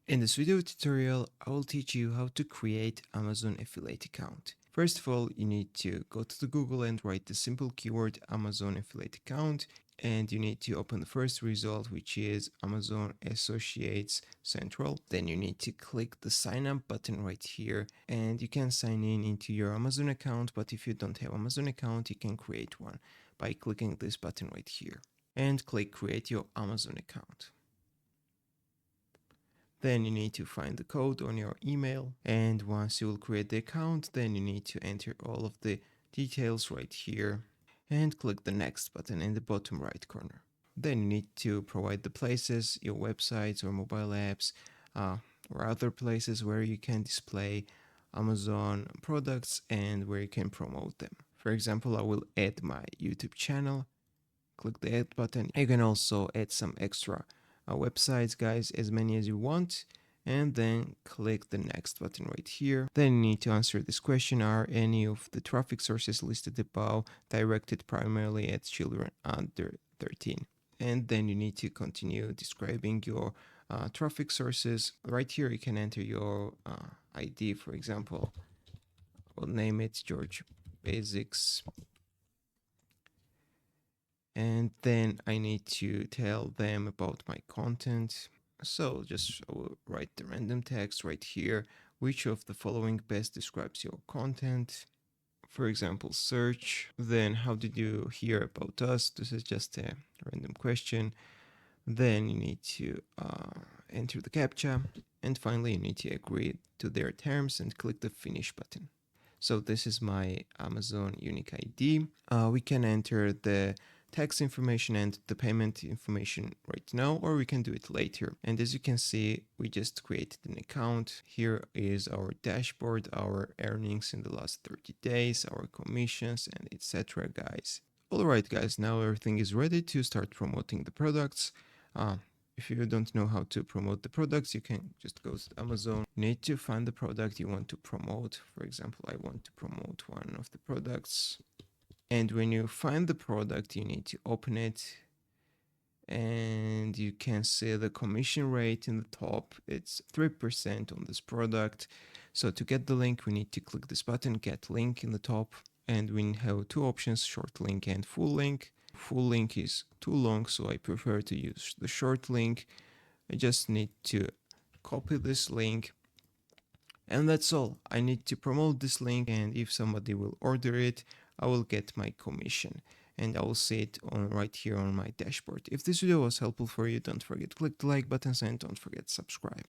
In this video tutorial, I will teach you how to create Amazon affiliate account. First of all, you need to go to the Google and write the simple keyword Amazon affiliate account, and you need to open the first result, which is Amazon Associates Central. Then you need to click the sign up button right here, and you can sign in into your Amazon account. But if you don't have Amazon account, you can create one by clicking this button right here and click create your Amazon account. Then you need to find the code on your email, and once you will create the account, then you need to enter all of the details right here and click the next button in the bottom right corner. Then you need to provide the places, your websites or mobile apps, or other places where you can display Amazon products and where you can promote them. For example, I will add my YouTube channel. Click the add button. You can also add some extra websites, guys, as many as you want, and then click the next button right here. Then you need to answer this question: are any of the traffic sources listed above directed primarily at children under 13? And then you need to continue describing your traffic sources. Right here you can enter your ID. For example, we'll name it George Basics, and then I need to tell them about my content. So just write the random text right here. Which of the following best describes your content? For example, search. Then how did you hear about us? This is just a random question. Then you need to enter the CAPTCHA. And finally, you need to agree to their terms and click the finish button. So this is my Amazon unique ID. We can enter the tax information and the payment information right now, or we can do it later. And as you can see, we just created an account. Here is our dashboard, our earnings in the last 30 days, our commissions, and etc. guys. Alright guys, now everything is ready to start promoting the products. If you don't know how to promote the products, you can just go to Amazon. You need to find the product you want to promote. For example, I want to promote one of the products. And when you find the product, you need to open it. And you can see the commission rate in the top. It's 3% on this product. So to get the link, we need to click this button, get link in the top. And we have two options, short link and full link. Full link is too long, so I prefer to use the short link. I just need to copy this link, and that's all. I need to promote this link, and if somebody will order it, I will get my commission, and I will see it on right here on my dashboard. If this video was helpful for you, don't forget to click the like button and don't forget to subscribe.